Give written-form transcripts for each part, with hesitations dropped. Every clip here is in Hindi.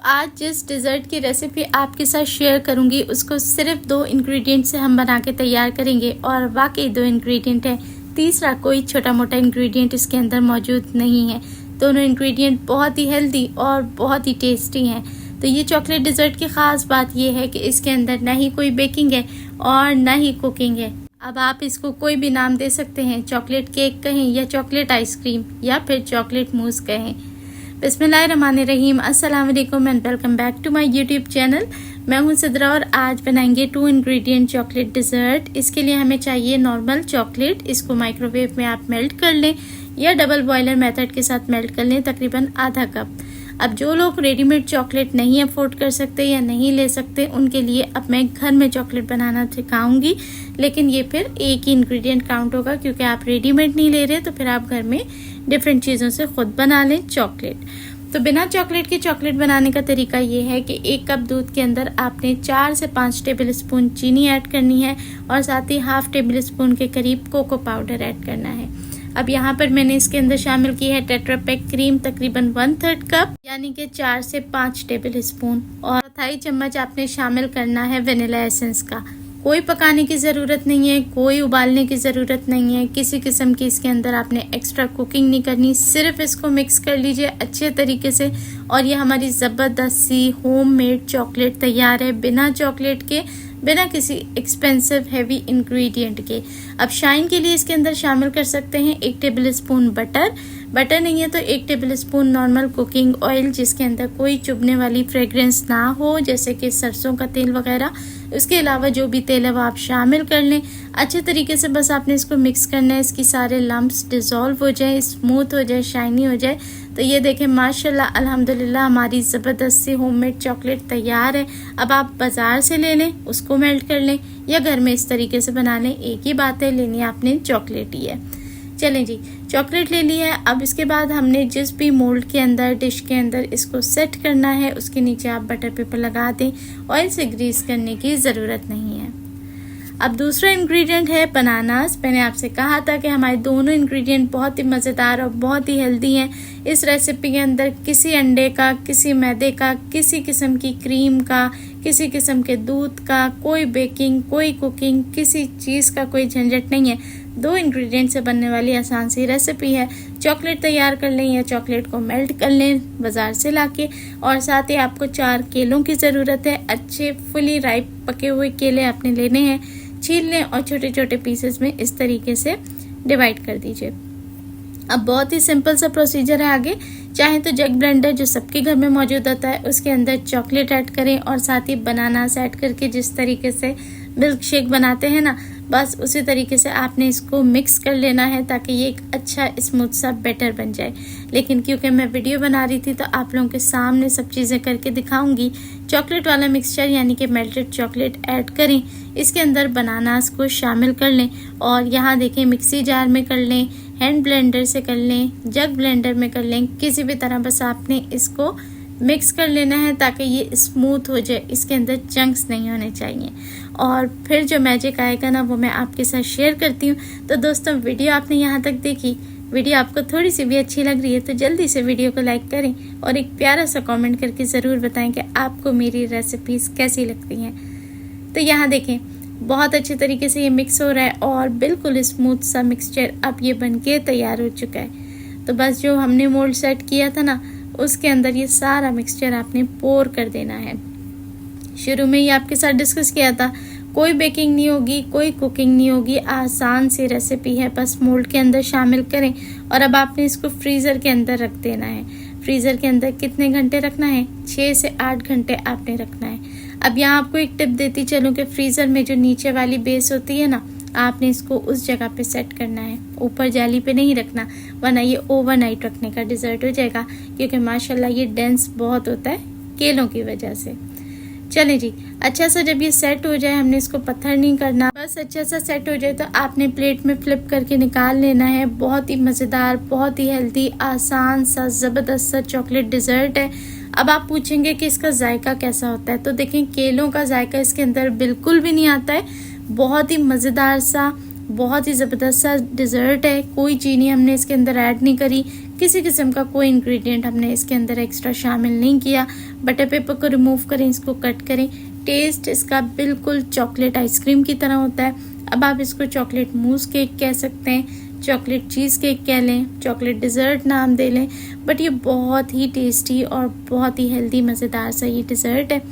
आज जिस डिज़र्ट की रेसिपी आपके साथ शेयर करूंगी उसको सिर्फ 2 इंग्रेडिएंट से हम बना के तैयार करेंगे और वाकई 2 इंग्रेडिएंट है। तीसरा कोई छोटा मोटा इंग्रेडिएंट इसके अंदर मौजूद नहीं है। दोनों इंग्रेडिएंट बहुत ही हेल्दी और बहुत ही टेस्टी हैं। तो ये चॉकलेट डिज़र्ट की ख़ास बात ये है कि इसके अंदर ना ही कोई बेकिंग है और ना ही कुकिंग है। अब आप इसको कोई भी नाम दे सकते हैं, चॉकलेट केक कहें या चॉकलेट आइसक्रीम या फिर चॉकलेट मूस कहें। बिस्मिल्लाहिर्रहमानिर्रहीम, अस्सलाम वालेकुम and welcome back to my YouTube channel. मैं हूं सिद्रा और आज बनाएंगे 2 इंग्रेडिएंट चॉकलेट डिज़र्ट। इसके लिए हमें चाहिए नॉर्मल चॉकलेट। इसको माइक्रोवेव में आप मेल्ट कर लें या डबल बॉयलर मेथड के साथ मेल्ट कर लें, तकरीबन आधा कप। अब जो लोग रेडीमेड चॉकलेट नहीं अफोर्ड कर सकते या नहीं ले सकते, उनके लिए अब मैं घर में चॉकलेट बनाना सिखाऊंगी। लेकिन ये फिर एक ही इंग्रेडिएंट काउंट होगा, क्योंकि आप रेडीमेड नहीं ले रहे तो फिर आप घर में डिफरेंट चीज़ों से खुद बना लें चॉकलेट। तो बिना चॉकलेट के चॉकलेट बनाने का तरीका ये है कि 1 कप दूध के अंदर आपने 4 से 5 टेबल स्पून चीनी ऐड करनी है और साथ ही हाफ टेबल स्पून के करीब कोको पाउडर ऐड करना है। अब यहाँ पर मैंने इसके अंदर शामिल की है टेट्रा पैक क्रीम, तकरीबन 1/3 कप यानी कि 4 से 5 टेबल स्पून, और 1/4 चम्मच आपने शामिल करना है वेनिला एसेंस का। कोई पकाने की ज़रूरत नहीं है, कोई उबालने की ज़रूरत नहीं है, किसी किस्म की इसके अंदर आपने एक्स्ट्रा कुकिंग नहीं करनी। सिर्फ इसको मिक्स कर लीजिए अच्छे तरीके से और ये हमारी ज़बरदस्त सी होममेड चॉकलेट तैयार है, बिना चॉकलेट के, बिना किसी एक्सपेंसिव हैवी इंग्रेडिएंट के। अब शाइन के लिए इसके अंदर शामिल कर सकते हैं 1 टेबल स्पून बटर नहीं है तो 1 table spoon normal cooking oil, जिसके अंदर कोई चुभने वाली फ्रेग्रेंस ना हो, जैसे कि सरसों का तेल वगैरह। उसके अलावा जो भी तेल है वो आप शामिल कर लें। अच्छे तरीके से बस आपने इसको मिक्स करना है, इसकी सारे लम्प्स डिज़ोल्व हो जाए, स्मूथ हो जाए, शाइनी हो जाए। तो ये देखें माशाल्लाह अल्हम्दुलिल्लाह हमारी ज़बरदस्त सी होममेड चॉकलेट तैयार है। अब आप बाज़ार से ले लें, उसको मेल्ट कर लें या घर में इस तरीके से बना लें, एक ही बात है, लेनी आपने चॉकलेट ही है। चलें जी, चॉकलेट ले ली है। अब इसके बाद हमने जिस भी मोल्ड के अंदर, डिश के अंदर इसको सेट करना है, उसके नीचे आप बटर पेपर लगा दें। ऑयल से ग्रीस करने की ज़रूरत नहीं है। अब दूसरा इंग्रेडिएंट है बनानास। मैंने आपसे कहा था कि हमारे दोनों इंग्रेडिएंट बहुत ही मज़ेदार और बहुत ही हेल्दी हैं। इस रेसिपी के अंदर किसी अंडे का, किसी मैदे का, किसी किस्म की क्रीम का, किसी किस्म के दूध का, कोई बेकिंग, कोई कुकिंग, किसी चीज़ का कोई झंझट नहीं है। 2 इंग्रेडिएंट से बनने वाली आसान सी रेसिपी है। चॉकलेट तैयार कर लें या चॉकलेट को मेल्ट कर लें बाज़ार से लाके, और साथ ही आपको 4 केलों की ज़रूरत है। अच्छे फुली राइप पके हुए केले आपने लेने हैं, छील लें और छोटे छोटे पीसेस में इस तरीके से डिवाइड कर दीजिए। अब बहुत ही सिंपल सा प्रोसीजर है आगे। चाहे तो जग ब्लेंडर जो सबके घर में मौजूद होता है, उसके अंदर चॉकलेट ऐड करें और साथ ही बनानास ऐड करके जिस तरीके से मिल्क शेक बनाते हैं ना, बस उसी तरीके से आपने इसको मिक्स कर लेना है ताकि ये एक अच्छा स्मूथ सा बैटर बन जाए। लेकिन क्योंकि मैं वीडियो बना रही थी तो आप लोगों के सामने सब चीज़ें करके दिखाऊंगी। चॉकलेट वाला मिक्सचर यानी कि मेल्टेड चॉकलेट ऐड करें, इसके अंदर बनानास को शामिल कर लें और यहाँ देखें मिक्सी जार में कर लें, हैंड ब्लेंडर से कर लें, जग ब्लेंडर में कर लें, किसी भी तरह बस आपने इसको मिक्स कर लेना है ताकि ये स्मूथ हो जाए, इसके अंदर चंक्स नहीं होने चाहिए। और फिर जो मैजिक आएगा ना वो मैं आपके साथ शेयर करती हूँ। तो दोस्तों, वीडियो आपने यहाँ तक देखी, वीडियो आपको थोड़ी सी भी अच्छी लग रही है तो जल्दी से वीडियो को लाइक करें और एक प्यारा सा कमेंट करके ज़रूर बताएं कि आपको मेरी रेसिपीज़ कैसी लगती हैं। तो यहाँ देखें बहुत अच्छे तरीके से ये मिक्स हो रहा है और बिल्कुल स्मूथ सा मिक्सचर अब ये बनके तैयार हो चुका है। तो बस जो हमने मोल्ड सेट किया था ना, उसके अंदर ये सारा मिक्सचर आपने पोर कर देना है। शुरू में ही आपके साथ डिस्कस किया था, कोई बेकिंग नहीं होगी, कोई कुकिंग नहीं होगी, आसान सी रेसिपी है। बस मोल्ड के अंदर शामिल करें और अब आपने इसको फ्रीज़र के अंदर रख देना है। फ्रीज़र के अंदर कितने घंटे रखना है? 6 से 8 घंटे आपने रखना है। अब यहाँ आपको एक टिप देती चलूँ कि फ्रीज़र में जो नीचे वाली बेस होती है ना, आपने इसको उस जगह पे सेट करना है, ऊपर जाली पे नहीं रखना, वरना ये ओवरनाइट रखने का डिज़र्ट हो जाएगा, क्योंकि माशाल्लाह ये डेंस बहुत होता है केलों की वजह से। चलें जी, अच्छा सा जब ये सेट हो जाए, हमने इसको पत्थर नहीं करना, बस अच्छा सा सेट हो जाए तो आपने प्लेट में फ्लिप करके निकाल लेना है। बहुत ही मज़ेदार, बहुत ही हेल्दी, आसान सा ज़बरदस्त सा चॉकलेट डिज़र्ट है। अब आप पूछेंगे कि इसका जायका कैसा होता है, तो देखें केलों का जायका इसके अंदर बिल्कुल भी नहीं आता है। बहुत ही मज़ेदार सा, बहुत ही ज़बरदस्त सा डिज़र्ट है। कोई चीनी हमने इसके अंदर ऐड नहीं करी, किसी किस्म का कोई इंग्रेडिएंट हमने इसके अंदर एक्स्ट्रा शामिल नहीं किया। बटर पेपर को रिमूव करें, इसको कट करें। टेस्ट इसका बिल्कुल चॉकलेट आइसक्रीम की तरह होता है। अब आप इसको चॉकलेट मूस केक कह सकते हैं, चॉकलेट चीज़ केक कह लें, चॉकलेट डिज़र्ट नाम दे लें, बट ये बहुत ही टेस्टी और बहुत ही हेल्दी मज़ेदार सा ये डिज़र्ट है।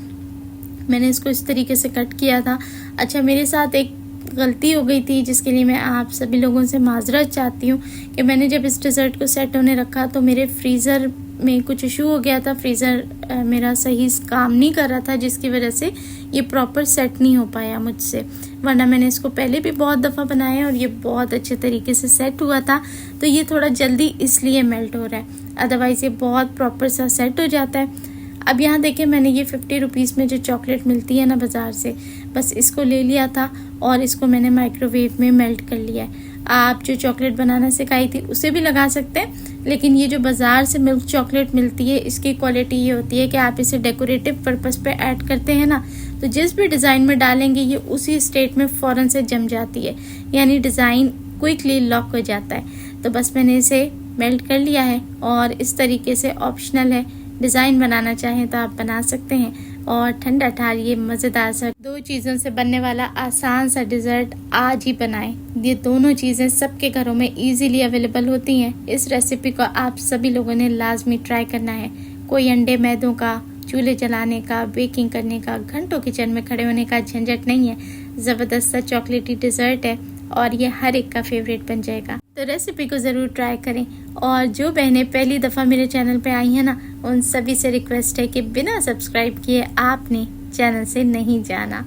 मैंने इसको इस तरीके से कट किया था। अच्छा, मेरे साथ एक गलती हो गई थी जिसके लिए मैं आप सभी लोगों से माजरत चाहती हूँ कि मैंने जब इस डिज़र्ट को सेट होने रखा तो मेरे फ्रीज़र में कुछ इशू हो गया था। फ्रीज़र मेरा सही काम नहीं कर रहा था, जिसकी वजह से ये प्रॉपर सेट नहीं हो पाया मुझसे, वरना मैंने इसको पहले भी बहुत दफ़ा बनाया और ये बहुत अच्छे तरीके से सेट हुआ था। तो ये थोड़ा जल्दी इसलिए मेल्ट हो रहा है, अदरवाइज़ ये बहुत प्रॉपर सा सेट हो जाता है। अब यहाँ देखिए, मैंने ये 50 रुपीज़ में जो चॉकलेट मिलती है ना बाज़ार से, बस इसको ले लिया था और इसको मैंने माइक्रोवेव में मेल्ट कर लिया है। आप जो चॉकलेट बनाना सिखाई थी उसे भी लगा सकते हैं, लेकिन ये जो बाज़ार से मिल्क चॉकलेट मिलती है इसकी क्वालिटी ये होती है कि आप इसे डेकोरेटिव पर्पस पे ऐड करते हैं ना, तो जिस भी डिज़ाइन में डालेंगे ये उसी स्टेट में फ़ौरन से जम जाती है, यानी डिज़ाइन क्विकली लॉक हो जाता है। तो बस मैंने इसे मेल्ट कर लिया है और इस तरीके से ऑप्शनल है, डिज़ाइन बनाना चाहें तो आप बना सकते हैं। और ठंडा ठार ये मज़ेदार सा 2 चीज़ों से बनने वाला आसान सा डिज़र्ट आज ही बनाएं। ये दोनों चीज़ें सबके घरों में इजीली अवेलेबल होती हैं। इस रेसिपी को आप सभी लोगों ने लाजमी ट्राई करना है। कोई अंडे मैदों का, चूल्हे जलाने का, बेकिंग करने का, घंटों किचन में खड़े होने का झंझट नहीं है। ज़बरदस्त सा चॉकलेटी डिज़र्ट है और ये हर एक का फेवरेट बन जाएगा। तो रेसिपी को ज़रूर ट्राई करें। और जो बहनें पहली दफ़ा मेरे चैनल पे आई हैं ना, उन सभी से रिक्वेस्ट है कि बिना सब्सक्राइब किए आपने चैनल से नहीं जाना।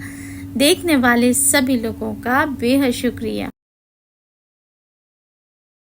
देखने वाले सभी लोगों का बेहद शुक्रिया।